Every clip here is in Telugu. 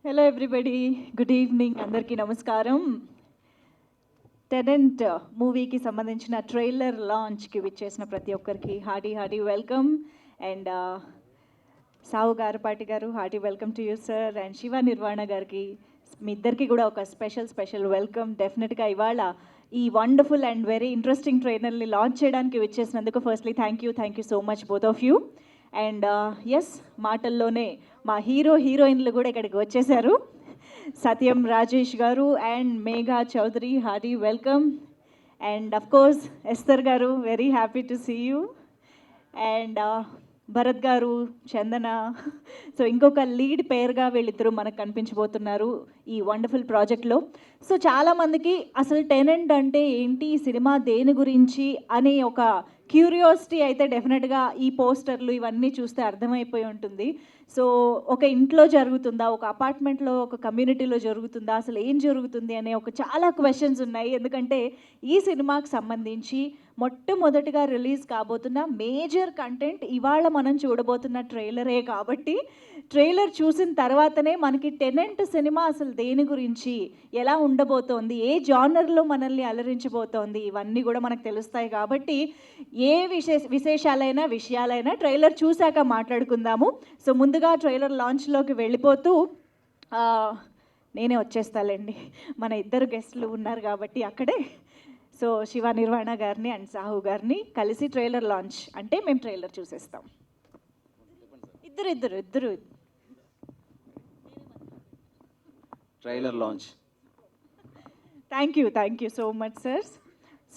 Hello everybody, good evening. అందరికీ నమస్కారం. టెనెంట్ మూవీకి సంబంధించిన ట్రైలర్ లాంచ్కి విచ్చేసిన ప్రతి ఒక్కరికి hearty welcome. And Sahu Garapati గారు, hearty welcome to you sir. And Shiva Nirvana గారికి, మీ ఇద్దరికి కూడా ఒక స్పెషల్ వెల్కమ్. డెఫినెట్గా ఇవాళ ఈ వండర్ఫుల్ అండ్ వెరీ ఇంట్రెస్టింగ్ ట్రైలర్ని లాంచ్ చేయడానికి విచ్చేసినందుకు firstly thank you so much both of you. And yes, మాటల్లోనే మా హీరోయిన్లు కూడా ఇక్కడికి వచ్చేసారు. సత్యం రాజేష్ గారు and Megha Chowdary, hearty welcome. And of course Esther గారు, very happy to see you. And Bharath గారు, చందన. సో ఇంకొక లీడ్ పేరుగా వీళ్ళిద్దరూ మనకు కనిపించబోతున్నారు ఈ వండర్ఫుల్ ప్రాజెక్ట్లో. సో చాలామందికి అసలు టెనెంట్ అంటే ఏంటి, ఈ సినిమా దేని గురించి అనే ఒక క్యూరియాసిటీ అయితే డెఫినెట్గా ఈ పోస్టర్లు ఇవన్నీ చూస్తే అర్థమైపోయి ఉంటుంది. సో ఒక ఇంట్లో జరుగుతుందా, ఒక అపార్ట్మెంట్లో, ఒక కమ్యూనిటీలో జరుగుతుందా, అసలు ఏం జరుగుతుంది అనే ఒక చాలా క్వశ్చన్స్ ఉన్నాయి. ఎందుకంటే ఈ సినిమాకి సంబంధించి మొట్టమొదటిగా రిలీజ్ కాబోతున్న మేజర్ కంటెంట్ ఇవాళ మనం చూడబోతున్న ట్రైలరే. కాబట్టి ట్రైలర్ చూసిన తర్వాతనే మనకి టెనెంట్ సినిమా అసలు దేని గురించి, ఎలా ఉండబోతోంది, ఏ జానర్లో మనల్ని అలరించబోతోంది, ఇవన్నీ కూడా మనకు తెలుస్తాయి. కాబట్టి ఏ విషయాలైనా ట్రైలర్ చూశాక మాట్లాడుకుందాము. సో ముందుగా ట్రైలర్ లాంచ్లోకి వెళ్ళిపోతూ నేనే వచ్చేస్తాలేండి, మన ఇద్దరు గెస్ట్లు ఉన్నారు కాబట్టి అక్కడే. సో శివ నిర్వాణ గారిని అండ్ సాహు గారిని కలిసి ట్రైలర్ లాంచ్ అంటే మేము ట్రైలర్ చూసేస్తాం. ఇద్దరు trailer launch. Thank you so much sir.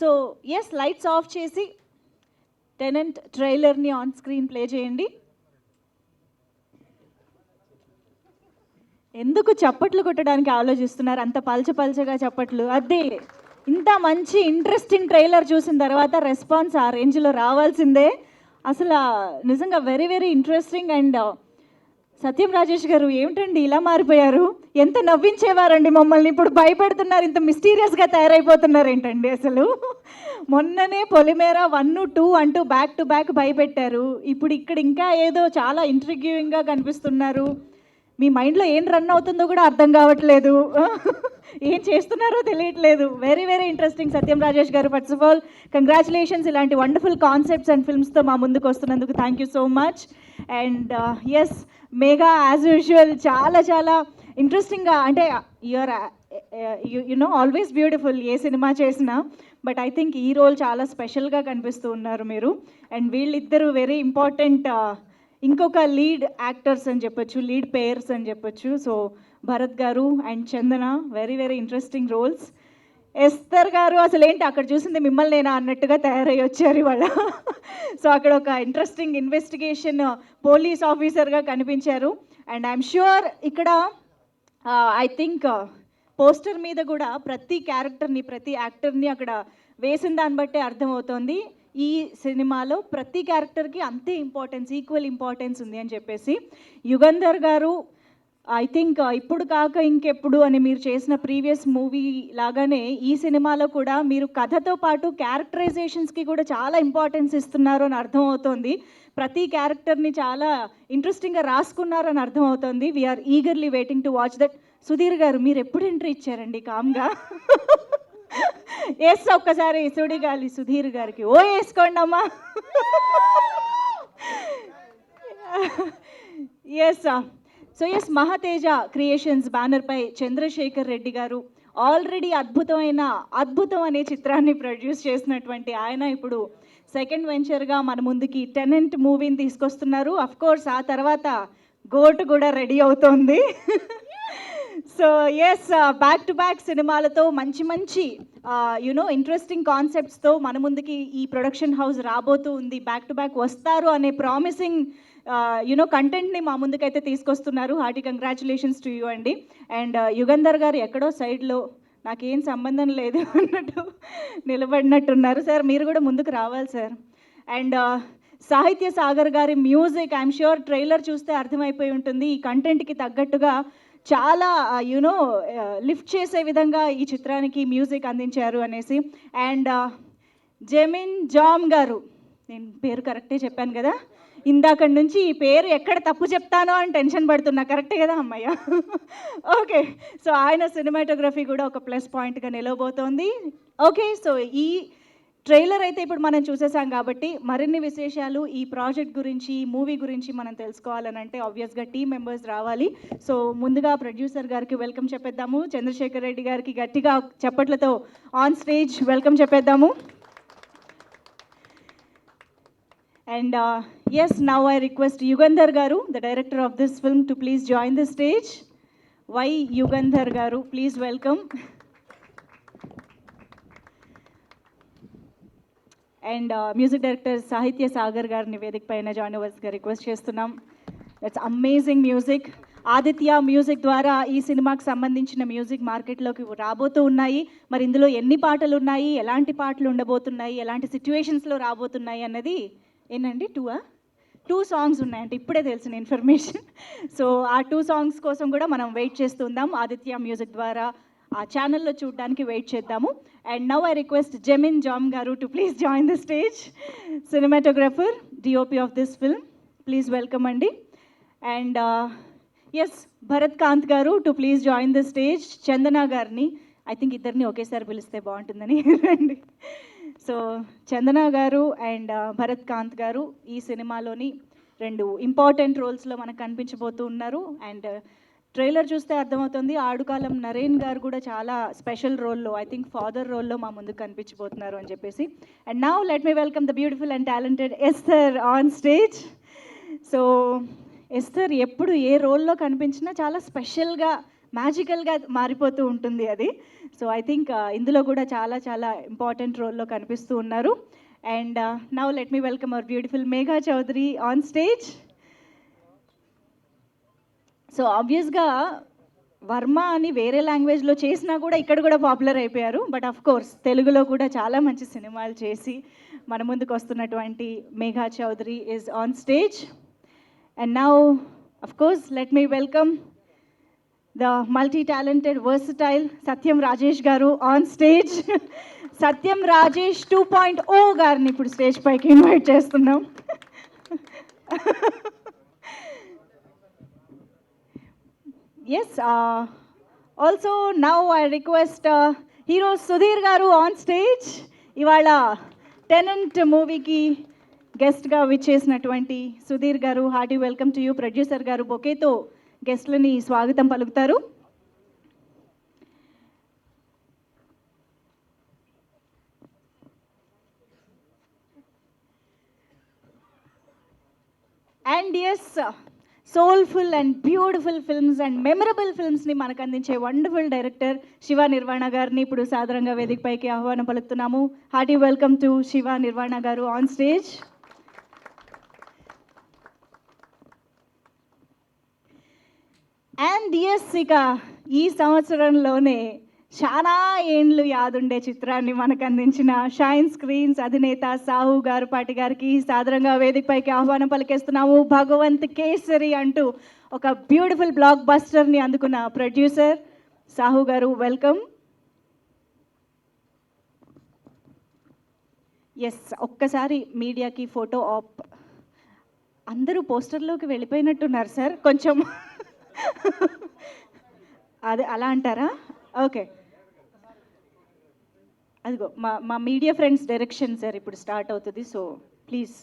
So yes, lights off చేసి టెనెంట్ ట్రైలర్ని ఆన్ స్క్రీన్ ప్లే చేయండి. ఎందుకు చప్పట్లు కొట్టడానికి ఆలోచిస్తున్నారు, అంత పల్చగా చప్పట్లు? అదే, ఇంత మంచి ఇంట్రెస్టింగ్ ట్రైలర్ చూసిన తర్వాత రెస్పాన్స్ ఆ రేంజ్లో రావాల్సిందే. అసలు నిజంగా వెరీ ఇంట్రెస్టింగ్. అండ్ సత్యం రాజేష్ గారు ఏమిటండి ఇలా మారిపోయారు? ఎంత నవ్వించేవారండి మమ్మల్ని, ఇప్పుడు భయపెడుతున్నారు, ఇంత మిస్టీరియస్గా తయారైపోతున్నారు ఏంటండి అసలు? మొన్ననే పొలిమేర 1, 2 అంటూ బ్యాక్ టు బ్యాక్ భయపెట్టారు. ఇప్పుడు ఇక్కడ ఇంకా ఏదో చాలా ఇంట్రిగ్యూయింగ్గా కనిపిస్తున్నారు. మీ మైండ్లో ఏం రన్ అవుతుందో కూడా అర్థం కావట్లేదు, ఏం చేస్తున్నారో తెలియట్లేదు. వెరీ ఇంట్రెస్టింగ్ సత్యం రాజేష్ గారు. ఫస్ట్ ఆఫ్ ఆల్ కంగ్రాచులేషన్స్, ఇలాంటి వండర్ఫుల్ కాన్సెప్ట్స్ అండ్ ఫిల్మ్స్తో మా ముందుకు వస్తున్నందుకు thank you so much. And yes, Megha as usual చాలా ఇంట్రెస్టింగ్గా, అంటే యు నో ఆల్వేస్ బ్యూటిఫుల్ ఏ సినిమా చేసినా, బట్ ఐ థింక్ ఈ రోల్ చాలా స్పెషల్గా కనిపిస్తూ ఉన్నారు మీరు. అండ్ వీళ్ళిద్దరూ వెరీ ఇంపార్టెంట్ ఇంకొక లీడ్ యాక్టర్స్ అని చెప్పొచ్చు, లీడ్ పేర్స్ అని చెప్పొచ్చు. సో భరత్ గారు and Chandana, very interesting roles. Esther గారు అసలు ఏంటి అక్కడ చూసింది మిమ్మల్ని నేనా అన్నట్టుగా తయారయ్యి వచ్చారు ఇవాళ. సో అక్కడ ఒక ఇంట్రెస్టింగ్ ఇన్వెస్టిగేషన్ పోలీస్ ఆఫీసర్గా కనిపించారు. అండ్ ఐఎమ్ ష్యూర్ ఇక్కడ ఐ థింక్ పోస్టర్ మీద కూడా ప్రతి క్యారెక్టర్ని, ప్రతి యాక్టర్ని అక్కడ వేసిన దాన్ని బట్టే అర్థమవుతోంది ఈ సినిమాలో ప్రతి క్యారెక్టర్కి అంతే ఈక్వల్ ఇంపార్టెన్స్ ఉంది అని చెప్పేసి. యుగంధర్ గారు ఐ థింక్ ఇప్పుడు కాక ఇంకెప్పుడు అని మీరు చేసిన ప్రీవియస్ మూవీ లాగానే ఈ సినిమాలో కూడా మీరు కథతో పాటు క్యారెక్టరైజేషన్స్కి కూడా చాలా ఇంపార్టెన్స్ ఇస్తున్నారు అని అర్థమవుతోంది. ప్రతి క్యారెక్టర్ని చాలా ఇంట్రెస్టింగ్గా రాసుకున్నారు అని అర్థమవుతోంది. We're eagerly waiting to watch that. Sudheer garu మీరు ఎప్పుడు ఎంట్రీ ఇచ్చారండి కామ్గా? వేస్తా ఒక్కసారి సుడిగాలి సుధీర్ గారికి, ఓ వేసుకోండి అమ్మా. Yes, so yes, Mahateja creations బ్యానర్పై చంద్రశేఖర్ రెడ్డి గారు ఆల్రెడీ అద్భుతం అనే చిత్రాన్ని ప్రొడ్యూస్ చేసినటువంటి ఆయన ఇప్పుడు సెకండ్ వెంచర్గా మన ముందుకి టెనెంట్ మూవీని తీసుకొస్తున్నారు. అఫ్ కోర్స్ ఆ తర్వాత గోట్ కూడా రెడీ అవుతోంది. So yes, back to back సినిమాలతో మంచి యునో ఇంట్రెస్టింగ్ కాన్సెప్ట్స్తో మన ముందుకి ఈ ప్రొడక్షన్ హౌస్ రాబోతూ ఉంది. బ్యాక్ టు బ్యాక్ వస్తారు అనే ప్రామిసింగ్ యునో కంటెంట్ని మా ముందుకైతే తీసుకొస్తున్నారు. హార్టీ కంగ్రాచులేషన్స్ టు యూ అండి. అండ్ యుగంధర్ గారు ఎక్కడో సైడ్లో నాకేం సంబంధం లేదు అన్నట్టు నిలబడినట్టున్నారు. సార్ మీరు కూడా ముందుకు రావాలి సార్. అండ్ సాహిత్య సాగర్ గారి మ్యూజిక్, ఐఎమ్ ష్యూర్ ట్రైలర్ చూస్తే అర్థమైపోయి ఉంటుంది ఈ కంటెంట్కి తగ్గట్టుగా చాలా యునో లిఫ్ట్ చేసే విధంగా ఈ చిత్రానికి మ్యూజిక్ అందించారు అనేసి. అండ్ జెమిన్ జామ్ గారు, నేను పేరు కరెక్టే చెప్పాను కదా, ఇందాక నుంచి ఈ పేరు ఎక్కడ తప్పు చెప్తానో అని టెన్షన్ పడుతున్నా. కరెక్టే కదా అమ్మయ్య? ఓకే. సో ఆయన సినిమాటోగ్రఫీ కూడా ఒక ప్లస్ పాయింట్గా నిలవబోతోంది. ఓకే. సో ఈ ట్రైలర్ అయితే ఇప్పుడు మనం చూసేసాం కాబట్టి మరిన్ని విశేషాలు ఈ ప్రాజెక్ట్ గురించి, ఈ మూవీ గురించి మనం తెలుసుకోవాలనంటే ఆబ్వియస్గా టీమ్ మెంబర్స్ రావాలి. సో ముందుగా ప్రొడ్యూసర్ గారికి వెల్కమ్ చెప్పేద్దాము. చంద్రశేఖర్ రెడ్డి గారికి గట్టిగా చప్పట్లతో ఆన్ స్టేజ్ వెల్కమ్ చెప్పేద్దాము. And yes, now I request Yugandhar Garu, the director of this film, to please join the stage. Why Yugandhar Garu? Please welcome. And music director Sahitya Sagar Garni Vedik Paina join అవ్వాల్సిగా రిక్వెస్ట్ చేస్తున్నాం. That's amazing music. Aditya music ద్వారా ఈ సినిమాకి సంబంధించిన మ్యూజిక్ మార్కెట్లోకి రాబోతూ ఉన్నాయి. మరి ఇందులో ఎన్ని పాటలు ఉన్నాయి, ఎలాంటి పాటలు ఉండబోతున్నాయి, ఎలాంటి సిచ్యువేషన్స్లో రాబోతున్నాయి అన్నది ఏంటండి 2 సాంగ్స్ ఉన్నాయంటే ఇప్పుడే తెలిసిన ఇన్ఫర్మేషన్. సో ఆ 2 సాంగ్స్ కోసం కూడా మనం వెయిట్ చేస్తుందాం. ఆదిత్య మ్యూజిక్ ద్వారా ఆ ఛానల్లో చూడడానికి వెయిట్ చేద్దాము. And now I request Jemin Jom గారు to please join the stage. Cinematographer, DOP of this film, please welcome అండి. అండ్ ఎస్ భరత్ కాంత్ గారు to please join the stage. Chandana గారిని ఐ థింక్ ఇద్దరిని ఒకేసారి పిలిస్తే బాగుంటుందని రండి. సో చందన గారు అండ్ భరత్ కాంత్ గారు ఈ సినిమాలోని 2 ఇంపార్టెంట్ రోల్స్లో మనకు కనిపించబోతూ ఉన్నారు. అండ్ ట్రైలర్ చూస్తే అర్థమవుతుంది ఆడుకాలం నరేన్ గారు కూడా చాలా స్పెషల్ రోల్లో, ఐ థింక్ ఫాదర్ రోల్లో మా ముందుకు కనిపించబోతున్నారు అని చెప్పేసి. And now let me welcome the beautiful and talented ఎస్థర్ on stage. So ఎస్థర్ ఎప్పుడు ఏ రోల్లో కనిపించినా చాలా స్పెషల్గా, మ్యాజికల్గా మారిపోతూ ఉంటుంది అది. సో ఐ థింక్ ఇందులో కూడా చాలా చాలా ఇంపార్టెంట్ రోల్లో కనిపిస్తూ ఉన్నారు. And now let me welcome our beautiful Megha Chowdhury on stage. So ఆబ్వియస్గా వర్మ అని వేరే లాంగ్వేజ్లో చేసినా కూడా ఇక్కడ కూడా పాపులర్ అయిపోయారు. బట్ ఆఫ్ కోర్స్ తెలుగులో కూడా చాలా మంచి సినిమాలు చేసి మన ముందుకు వస్తున్నటువంటి Megha Chowdhury is on stage. And now of course let me welcome the multi-talented, versatile Satyam Rajesh garu on stage. సత్యం రాజేష్ 2.0 గారిని ఇప్పుడు స్టేజ్ పైకి ఇన్వైట్ చేస్తున్నాం. Yes also now I request hero Sudheer garu on stage. ఇవాళ టెనెంట్ మూవీకి గెస్ట్గా విచ్చేసినటువంటి సుధీర్ గారు, hearty welcome to you. Producer గారు బొకేతో గెస్ట్లని స్వాగతం పలుకుతారు. And yes soulful and beautiful films and memorable ఫిల్మ్స్ని మనకు అందించే వండర్ఫుల్ డైరెక్టర్ శివ నిర్వాణ గారిని ఇప్పుడు సాధారణంగా వేదికపైకి ఆహ్వానం పలుకుతున్నాము. Hearty welcome to Shiva Nirvana గారు ఆన్ స్టేజ్. అండ్ ఎస్ ఇక ఈ సంవత్సరంలోనే చాలా ఏండ్లు యాదుండే చిత్రాన్ని మనకు అందించిన షైన్ స్క్రీన్స్ అధినేత సాహు గారుపాటి గారికి సాదరంగా వేదికపైకి ఆహ్వానం పలికేస్తున్నాము. భగవంత్ కేసరి అంటూ ఒక బ్యూటిఫుల్ బ్లాక్ బస్టర్ని అందుకున్న ప్రొడ్యూసర్ సాహు గారు, వెల్కమ్. ఎస్ ఒక్కసారి మీడియాకి ఫోటో ఆప్. అందరూ పోస్టర్లోకి వెళ్ళిపోయినట్టున్నారు సార్, కొంచెం అదే అలా అంటారా? ఓకే, అదిగో మా మీడియా ఫ్రెండ్స్ డైరెక్షన్ సార్ ఇప్పుడు స్టార్ట్ అవుతుంది. సో ప్లీజ్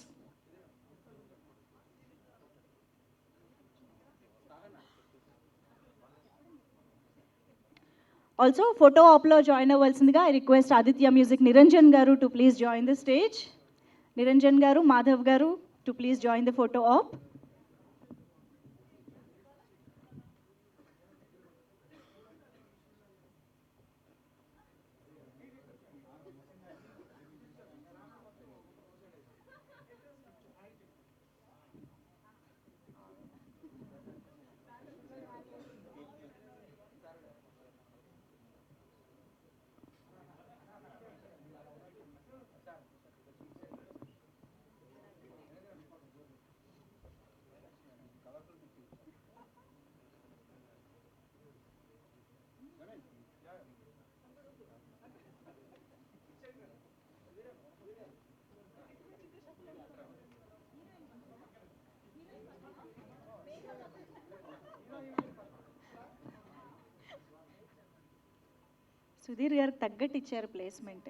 ఆల్సో ఫోటో ఆప్లో జాయిన్ అవ్వాల్సిందిగా I request Aditya music Niranjan గారు to please join the stage. Niranjan గారు, మాధవ్ గారు to please join the photo op. Sudheer గారికి తగ్గట్టు ఇచ్చారు ప్లేస్మెంట్.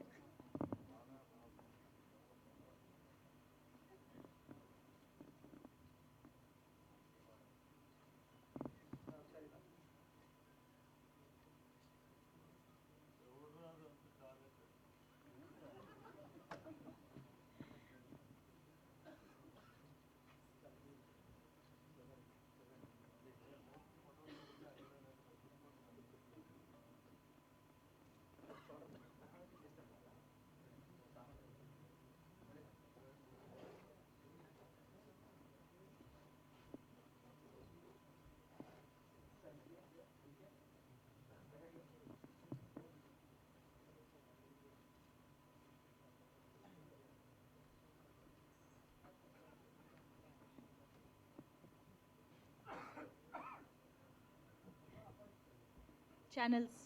ఛానల్స్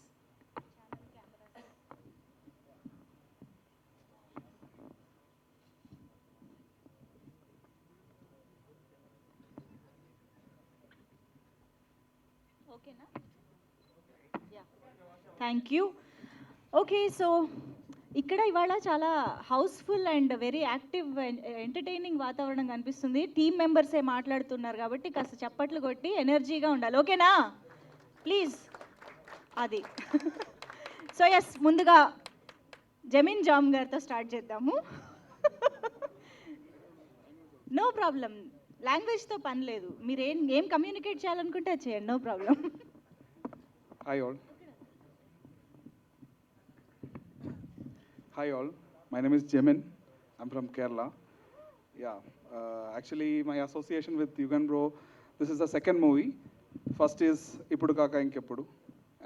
ఓకేనా? Thank you. ఓకే, సో ఇక్కడ ఇవాళ చాలా housefull and very active entertaining వాతావరణం కనిపిస్తుంది. టీమ్ మెంబర్సే మాట్లాడుతున్నారు కాబట్టి కాస్త చప్పట్లు కొట్టి ఎనర్జీగా ఉండాలి. ఓకేనా? ప్లీజ్. అది సో ఎస్, ముందుగా జమీన్ జామ్ గారితో స్టార్ట్ చేద్దాము. నో ప్రాబ్లం, లాంగ్వేజ్తో పని లేదు. మీరు ఏం కమ్యూనికేట్ చేయాలనుకుంటే అది చేయండి, no problem. Hi all. Hi all. My name is Jemin. I'm from Kerala. Yeah. Actually, my association with Yugan Bro, this is the second movie. First is Ippudu Kaka Inkeppudu,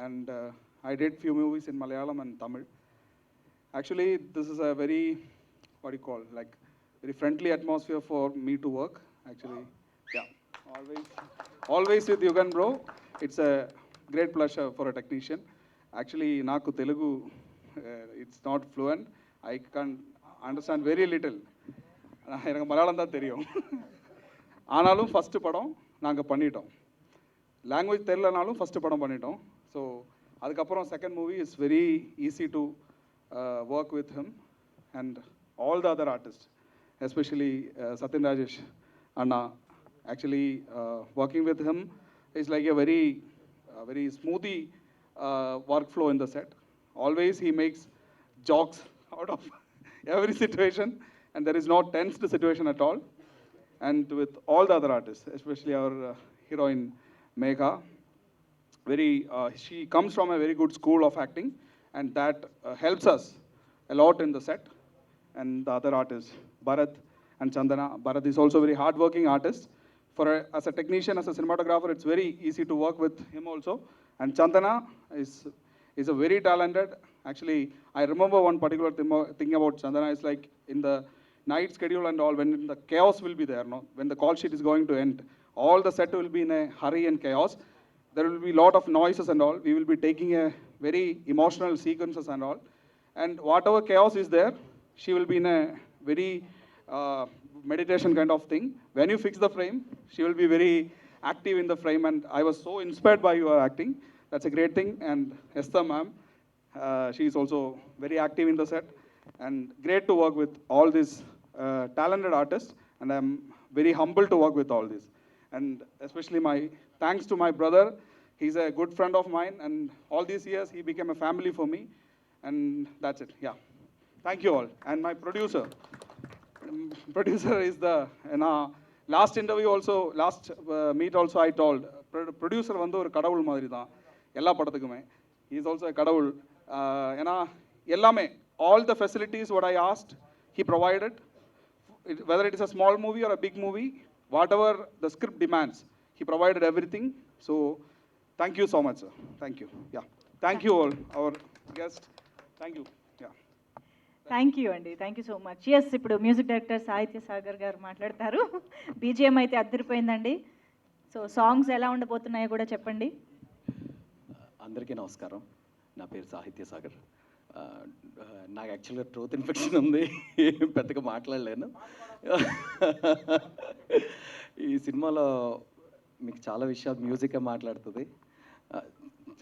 and I did few movies in Malayalam and Tamil. Actually, this is a very, what do you call, like very friendly atmosphere for me to work. Actually, yeah. Always with Yugan Bro. It's a great pleasure for a technician. Actually, Naku Telugu, it's not fluent. I can understand very little. எனக்கு மலையாளம் தான் தெரியும். ஆனாலும் ஃபஸ்ட்டு படம் நாங்கள் பண்ணிட்டோம். லாங்குவேஜ் தெரியலனாலும் ஃபஸ்ட்டு படம் பண்ணிட்டோம். ஸோ அதுக்கப்புறம் second movie is very easy to work with him and all the other artist, especially Sathyan Rajesh anna. Actually working with him is like a very smoothie workflow in the set. Always he makes jokes out of every situation, and there is no tensed situation at all. And with all the other artists, especially our heroine Megha, she comes from a very good school of acting, and that helps us a lot in the set. And the other artists, Bharat and Chandana. Bharat is also a very hard-working artist. As a technician, as a cinematographer, it's very easy to work with him also. And Chandana is a very talented. Actually, I remember one particular thing about Chandana is like in the night schedule and all, when the chaos will be there, no? When the call sheet is going to end, all the set will be in a hurry and chaos. There will be a lot of noises and all. We will be taking a very emotional sequences and all. And whatever chaos is there, she will be in a very meditation kind of thing. When you fix the frame, she will be very active in the frame, and I was so inspired by your acting. That's a great thing. And Esther ma'am, she is also very active in the set, and great to work with all these talented artists, and I'm very humbled to work with all this. And especially my thanks to my brother. He's a good friend of mine, and all these years he became a family for me, and that's it. Yeah, thank you all. And my producer is the last interview also, last meet also I told producer வந்து ஒரு கடவுள் மாதிரி தான் எல்லா படத்துக்குமே. He is also a கடவுள். ஏன்னா எல்லாமே all the facilities what I asked he provided, whether it is a small movie or a big movie, whatever the script demands, he provided everything. So thank you so much, sir. Thank you. Yeah, thank you all our guest. Thank you. Yeah. Thank you అండి, thank you so much. Yes, ఇప్పుడు మ్యూజిక్ డైరెక్టర్ సాహిత్య సాగర్ గారు మాట్లాడతారు. బీజిఎం అయితే అద్దరిపోయిందండి. సో సాంగ్స్ ఎలా ఉండబోతున్నాయో కూడా చెప్పండి. అందరికీ నమస్కారం. నా పేరు సాహిత్య సాగర్. నాకు యాక్చువల్గా ట్రోత్ ఇన్ఫెక్షన్ ఉంది, పెద్దగా మాట్లాడలేను. ఈ సినిమాలో మీకు చాలా విషయాలు మ్యూజికే మాట్లాడుతుంది.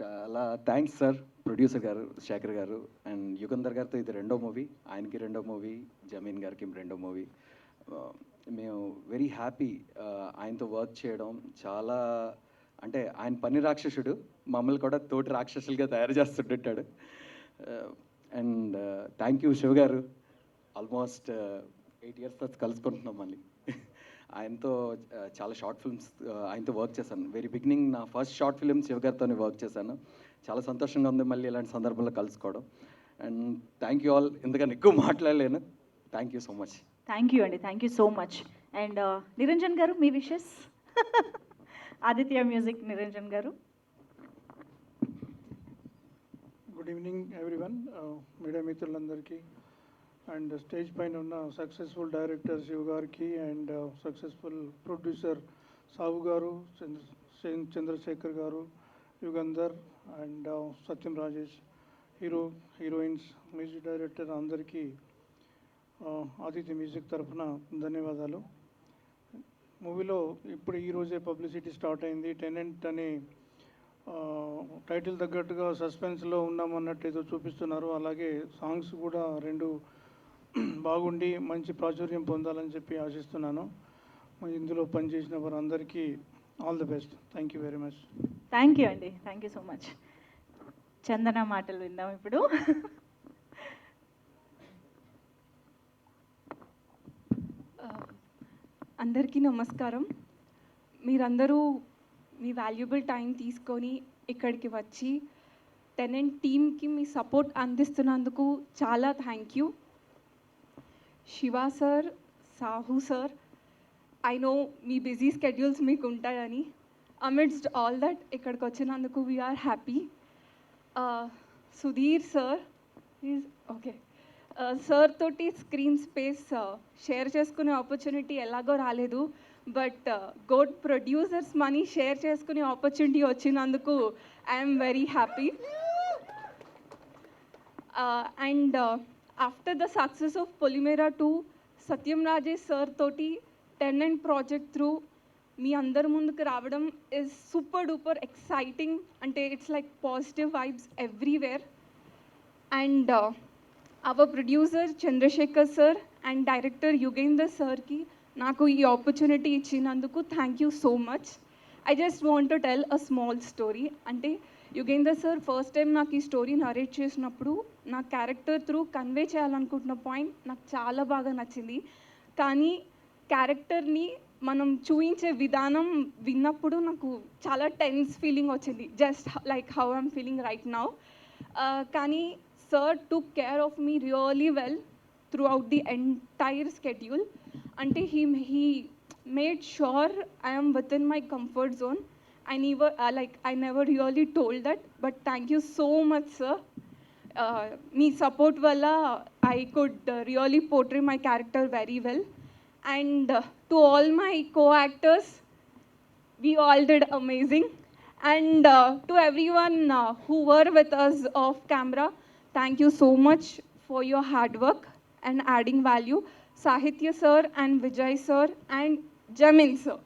చాలా థ్యాంక్స్ సార్, ప్రొడ్యూసర్ గారు శేఖర్ గారు అండ్ యుగంధర్ గారితో ఇది రెండో మూవీ, ఆయనకి రెండో మూవీ, జమీన్ గారికి రెండో మూవీ. మేము వెరీ హ్యాపీ ఆయనతో వర్క్ చేయడం. చాలా అంటే ఆయన పని రాక్షసుడు, మమ్మల్ని కూడా తోటి రాక్షసులుగా తయారు చేస్తుంటాడు. అండ్ థ్యాంక్ యూ శివ గారు, ఆల్మోస్ట్ 8 years తర్వాత కలుసుకుంటున్నాం మళ్ళీ. ఆయనతో చాలా షార్ట్ ఫిల్మ్స్ ఆయనతో వర్క్ చేశాను. వెరీ బిగినింగ్ నా ఫస్ట్ షార్ట్ ఫిల్మ్ శివ గారితోనే వర్క్ చేశాను. చాలా సంతోషంగా ఉంది మళ్ళీ ఇలాంటి సందర్భంలో కలుసుకోవడం. And thank you all. ఎందుకని ఎక్కువ మాట్లాడలేను. Thank you so much. Thank you అండి, thank you so much. And Niranjan గారు మీ విషెస్. ఆదిత్య మ్యూజిక్ నిరంజన్ గారు. గుడ్ ఈవినింగ్ ఎవ్రీవన్, మీడియా మిత్రులందరికీ అండ్ స్టేజ్ పైన ఉన్న సక్సెస్ఫుల్ డైరెక్టర్ శివ్ గారికి అండ్ సక్సెస్ఫుల్ ప్రొడ్యూసర్ సావు గారు, చంద్రశేఖర్ గారు, Yugandhar and Satyam Rajesh, heroines, music director అందరికీ ఆదిత్య మ్యూజిక్ తరఫున ధన్యవాదాలు. మూవీలో ఇప్పుడు ఈరోజే పబ్లిసిటీ స్టార్ట్ అయింది. టెనెంట్ అనే టైటిల్ తగ్గట్టుగా సస్పెన్స్లో ఉన్నామన్నట్టు ఏదో చూపిస్తున్నారు. అలాగే సాంగ్స్ కూడా 2 బాగుండి మంచి ప్రాచుర్యం పొందాలని చెప్పి ఆశిస్తున్నాను. ఇందులో పనిచేసిన వారందరికీ all the best. Thank you very much. Thank you అండి, థ్యాంక్ యూ సో మచ్. చందన మాటలు విందాం ఇప్పుడు. అందరికీ నమస్కారం. మీరందరూ మీ వాల్యుబుల్ టైం తీసుకొని ఇక్కడికి వచ్చి టెనెంట్ టీమ్కి మీ సపోర్ట్ అందిస్తున్నందుకు చాలా thank you. Shiva sir, Sahu sir, I know మీ బిజీ స్కెడ్యూల్స్ మీకు ఉంటాయని. అమిడ్స్ట్ ఆల్ దట్ ఇక్కడికి వచ్చినందుకు we're happy. Sudheer sir is okay. Sir తోటి స్క్రీన్ స్పేస్ షేర్ చేసుకునే ఆపర్చునిటీ ఎలాగో రాలేదు, but good producers money share చేసుకునే ఆపర్చునిటీ వచ్చినందుకు I'm very happy. And after the success of Polimera 2, Satyam Rajesh sir తోటి టెనెంట్ ప్రాజెక్ట్ త్రూ మీ అందరి ముందుకు రావడం ఇస్ సూపర్ డూపర్ ఎక్సైటింగ్. అంటే it's like positive vibes everywhere. And our producer Chandrasekhar sir and director Yugender సార్కి నాకు ఈ ఆపర్చునిటీ ఇచ్చినందుకు thank you so much. I just want to tell a small story. అంటే యుగేందర్ సార్ ఫస్ట్ టైం నాకు ఈ స్టోరీ నరేట్ చేసినప్పుడు నా క్యారెక్టర్ త్రూ కన్వే చేయాలనుకుంటున్న పాయింట్ నాకు చాలా బాగా నచ్చింది. కానీ క్యారెక్టర్ని మనం చూపించే విధానం విన్నప్పుడు నాకు చాలా టెన్స్ ఫీలింగ్ వచ్చింది, just like how I'm feeling right now. కానీ sir took care of me really well throughout the entire schedule. Ante he made sure I am within my comfort zone. I never really told that, but thank you so much sir. Me support valla I could really portray my character very well. And to all my co-actors, we all did amazing. And to everyone who were with us off camera, thank you so much for your hard work and adding value. Sahitya sir and Vijay sir and Jamin sir,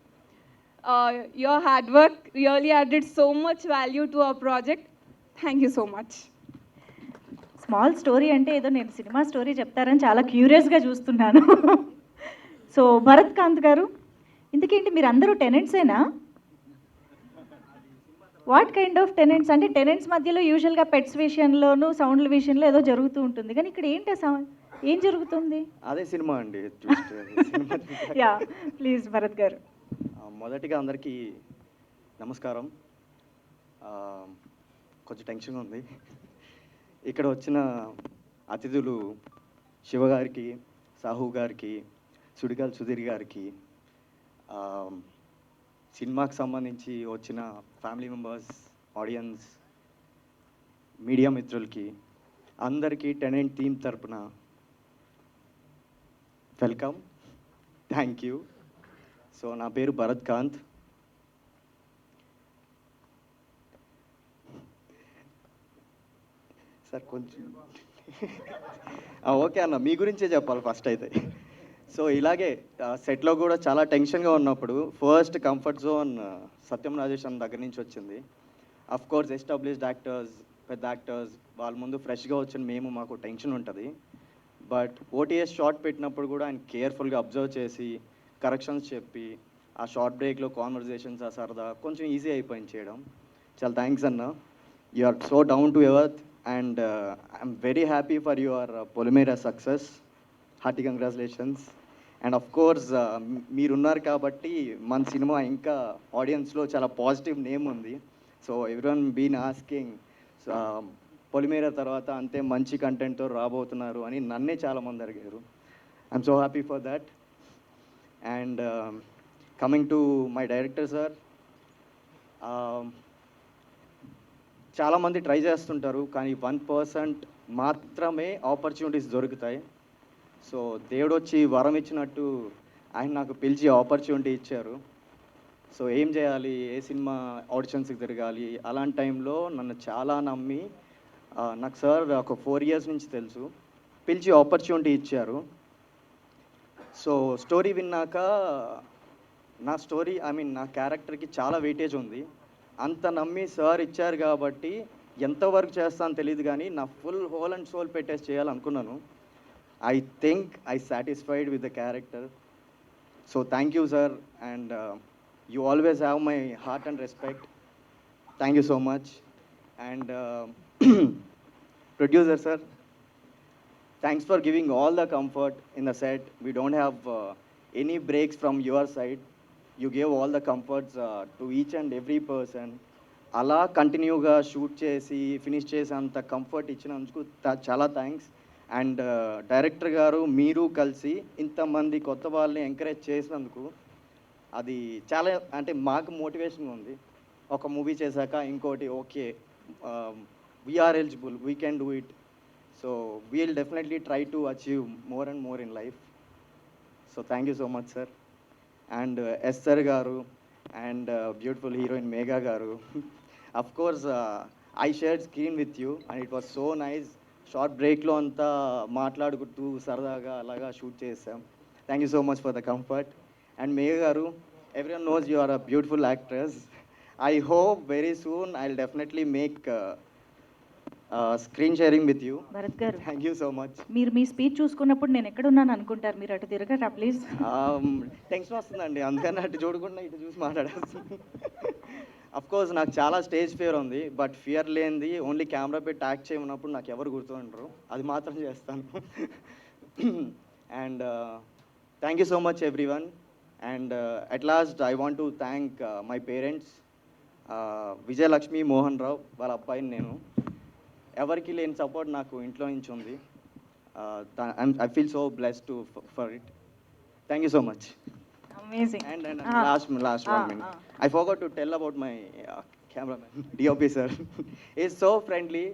your hard work really added so much value to our project. Thank you so much. Small story అంటే ఏదో నేను సినిమా స్టోరీ చెప్తారని చాలా క్యూరియస్గా చూస్తున్నాను. సో భరత్ కాంత్ గారు, ఇందుకేంటి మీరు అందరూ టెనెంట్సేనా? What kind of tenants? అంటే టెనెంట్స్ మధ్యలో యూజువల్గా పెట్స్ విషయంలోనూ సౌండ్ల విషయంలో ఏదో జరుగుతూ ఉంటుంది, కానీ ఇక్కడ ఏంటి ఏం జరుగుతుంది? అదే సినిమా అండి. యా ప్లీజ్ భరత్ గారు. మొదటిగా అందరికీ నమస్కారం. కొంచెం టెన్షన్గా ఉంది. ఇక్కడ వచ్చిన అతిథులు శివ గారికి, సాహు గారికి, సుడిగాల్ సుధీర్ గారికి, సినిమాకి సంబంధించి వచ్చిన ఫ్యామిలీ మెంబర్స్, ఆడియన్స్, మీడియా మిత్రులకి అందరికీ టెనెంట్ టీమ్ తరపున వెల్కమ్, థ్యాంక్ యూ. సో నా పేరు భరత్ కాంత్. సార్ కొంచెం ఓకే అన్న, మీ గురించే చెప్పాలి ఫస్ట్ అయితే. సో ఇలాగే సెట్లో కూడా చాలా టెన్షన్గా ఉన్నప్పుడు ఫస్ట్ కంఫర్ట్ జోన్ సత్యం రాజేష్ అన్న దగ్గర నుంచి వచ్చింది. అఫ్ కోర్స్ ఎస్టాబ్లిష్డ్ యాక్టర్స్, పెద్ద యాక్టర్స్ వాళ్ళ ముందు ఫ్రెష్గా వచ్చిన మాకు టెన్షన్ ఉంటుంది. బట్ ఓటీఎస్ షార్ట్ పెట్టినప్పుడు కూడా ఆయన కేర్ఫుల్గా అబ్జర్వ్ చేసి కరెక్షన్స్ చెప్పి ఆ షార్ట్ బ్రేక్లో కాన్వర్జేషన్స్ ఆ సరదా కొంచెం ఈజీ అయిపోయింది చేయడం. చాలా థ్యాంక్స్ అన్న. You are so down to earth and I'm very happy for your Polimera success. Hearty congratulations. And of course మీరున్నారు కాబట్టి మన సినిమా ఇంకా ఆడియన్స్లో చాలా పాజిటివ్ నేమ్ ఉంది. So everyone been asking Polimera తర్వాత అంతే మంచి కంటెంట్తో రాబోతున్నారు అని నన్నే చాలామంది అడిగారు. I'm so happy for that. And coming to my director sir, చాలామంది ట్రై చేస్తుంటారు కానీ 1% మాత్రమే ఆపర్చునిటీస్ దొరుకుతాయి. సో దేవుడు వచ్చి వరం ఇచ్చినట్టు ఆయన నాకు పిలిచి ఆపర్చునిటీ ఇచ్చారు. సో ఏం చేయాలి, ఏ సినిమా ఆడిషన్స్కి తిరగాలి, అలాంటి టైంలో నన్ను చాలా నమ్మి నాకు సార్ ఒక 4 years నుంచి తెలుసు, పిలిచి ఆపర్చునిటీ ఇచ్చారు. సో స్టోరీ విన్నాక నా స్టోరీ నా క్యారెక్టర్కి చాలా వెయిటేజ్ ఉంది. అంత నమ్మి సార్ ఇచ్చారు కాబట్టి ఎంతవరకు చేస్తాను తెలియదు కానీ నా ఫుల్ హోల్ అండ్ సోల్ పెట్టేసి చేయాలనుకున్నాను. I think I satisfied with the character. So thank you, sir, and you always have my heart and respect. Thank you so much. And producer, sir, thanks for giving all the comfort in the set. We don't have any breaks from your side. You gave all the comforts to each and every person. అలా కంటిన్యూగా షూట్ చేసి ఫినిష్ చేసేంత కంఫర్ట్ ఇచ్చినందుకు చాలా థ్యాంక్స్. అండ్ డైరెక్టర్ గారు మీరు కలిసి ఇంతమంది కొత్త వాళ్ళని ఎంకరేజ్ చేసినందుకు అది చాలా మాకు మోటివేషన్గా ఉంది. ఒక మూవీ చేశాక ఇంకోటి okay we're eligible, we can do it. So we'll definitely try to achieve more and more in life. So thank you so much sir. And SR గారు అండ్ బ్యూటిఫుల్ హీరోయిన్ మేఘా గారు, of course I shared screen with you and it was so nice. Short బ్రేక్లో అంతా మాట్లాడుకుంటూ సరదాగా అలాగా షూట్ చేసాం. Thank you so much for the comfort. And Megha గారు, everyone knows you are a beautiful actress. I hope very soon I will definitely make screen sharing with you. Bharat గారు, థ్యాంక్ యూ సో మచ్. మీరు మీ స్పీచ్ చూసుకున్నప్పుడు నేను ఎక్కడున్నాను అనుకుంటారు, మీరు అటు తిరగరా ప్లీజ్. టెన్షన్ వస్తుందండి, అందుకని అటు చూడకుండా ఇటు చూసి మాట్లాడాల్సింది. కోర్స్ నాకు చాలా స్టేజ్ ఫియర్ ఉంది, బట్ ఫియర్ లేనిది ఓన్లీ కెమెరా పెట్టి యాక్ట్ చేయమన్నప్పుడు నాకు ఎవరు గుర్తుండరు, అది మాత్రం చేస్తాను. And thank you so much everyone. And at last I want to thank my parents, Vijayalakshmi Mohan Rao వాళ్ళ అబ్బాయిని నేను. ఎవరికి లేని సపోర్ట్ నాకు ఇంట్లో నుంచి ఉంది. I feel so blessed to for it. Thank you so much. Amazing. And last 1 minute. I forgot to tell about my cameraman, DOP sir. He's so friendly.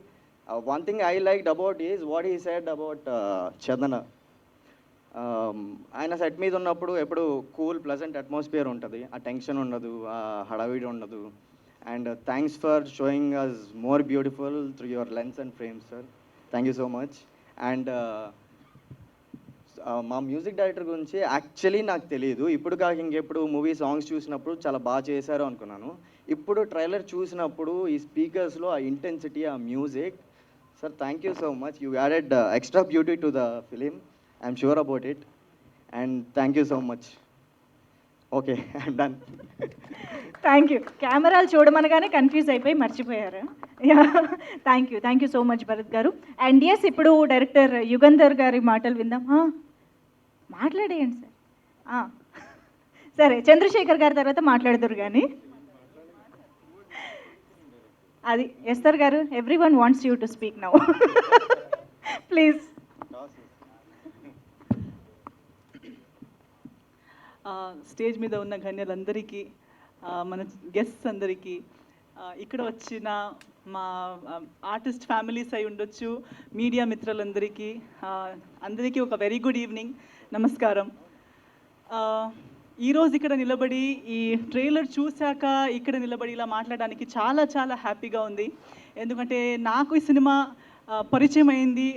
One thing I liked about is what he said about Chandana. ఆయన సెట్ మీద ఉన్నప్పుడు ఎప్పుడు కూల్ ప్లెజెంట్ అట్మాస్ఫియర్ ఉంటుంది, ఆ టెన్షన్ ఉండదు, ఆ హడావిడి ఉండదు. And thanks for showing us more beautiful through your lens and frames sir. Thank you so much. And మా మ్యూజిక్ డైరెక్టర్ గురించి యాక్చువల్లీ నాకు తెలియదు. ఇప్పుడు కాక ఇంకెప్పుడు మూవీ సాంగ్స్ చూసినప్పుడు చాలా బాగా చేశారు అనుకున్నాను. ఇప్పుడు ట్రైలర్ చూసినప్పుడు ఈ స్పీకర్స్లో ఆ ఇంటెన్సిటీ, ఆ music, sir thank you so much. You added extra beauty to the film. I'm sure about it. And thank you so much. Okay, I'm done. Thank you. కెమెరాలు చూడమనగానే కన్ఫ్యూజ్ అయిపోయి మర్చిపోయారు. Thank you so much Bharat గారు. అండ్ ఎస్, ఇప్పుడు డైరెక్టర్ యుగంధర్ గారి మాటలు విందాం. మాట్లాడేయండి సార్. సరే, చంద్రశేఖర్ గారి తర్వాత మాట్లాడదురు కానీ అది ఎస్తర్ గారు, every one wants you to speak now, please. Stage మీద ఉన్న గణ్యులందరికీ, మన గెస్ట్స్ అందరికీ, ఇక్కడ వచ్చిన మా ఆర్టిస్ట్ ఫ్యామిలీస్ అయి ఉండొచ్చు, మీడియా మిత్రులందరికీ, అందరికీ ఒక వెరీ గుడ్ ఈవినింగ్, నమస్కారం. ఈరోజు ఇక్కడ నిలబడి ఈ ట్రైలర్ చూశాక ఇక్కడ నిలబడి ఇలా మాట్లాడడానికి చాలా చాలా హ్యాపీగా ఉంది. ఎందుకంటే నాకు ఈ సినిమా పరిచయం అయింది,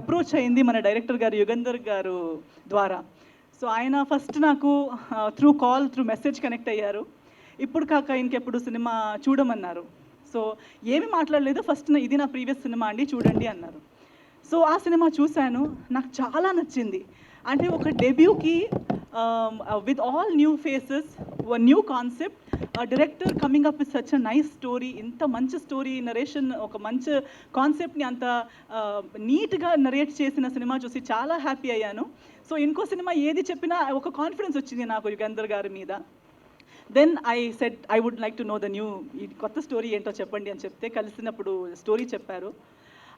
అప్రోచ్ అయింది మన డైరెక్టర్ గారు యుగంధర్ గారు ద్వారా. సో ఆయన ఫస్ట్ నాకు through call, through message connect అయ్యారు. ఇప్పుడు కాక ఇంకెప్పుడు సినిమా చూడమన్నారు. సో ఏమి మాట్లాడలేదు, ఫస్ట్ ఇది నా ప్రీవియస్ సినిమా అండి చూడండి అన్నారు. సో ఆ సినిమా చూశాను, నాకు చాలా నచ్చింది. అంటే ఒక డెబ్యూకి with all new faces, new concept, director coming up with such a nice story, ఇంత మంచి స్టోరీ నరేషన్, ఒక మంచి కాన్సెప్ట్ని అంత నీట్గా నరేట్ చేసిన సినిమా చూసి చాలా హ్యాపీ అయ్యాను. సో ఇంకో సినిమా ఏది చెప్పినా ఒక కాన్ఫిడెన్స్ వచ్చింది నాకు యుగంధర్ గారి మీద. Then I said I would like to know the new, ఈ కొత్త స్టోరీ ఏంటో చెప్పండి అని చెప్తే కలిసినప్పుడు స్టోరీ చెప్పారు.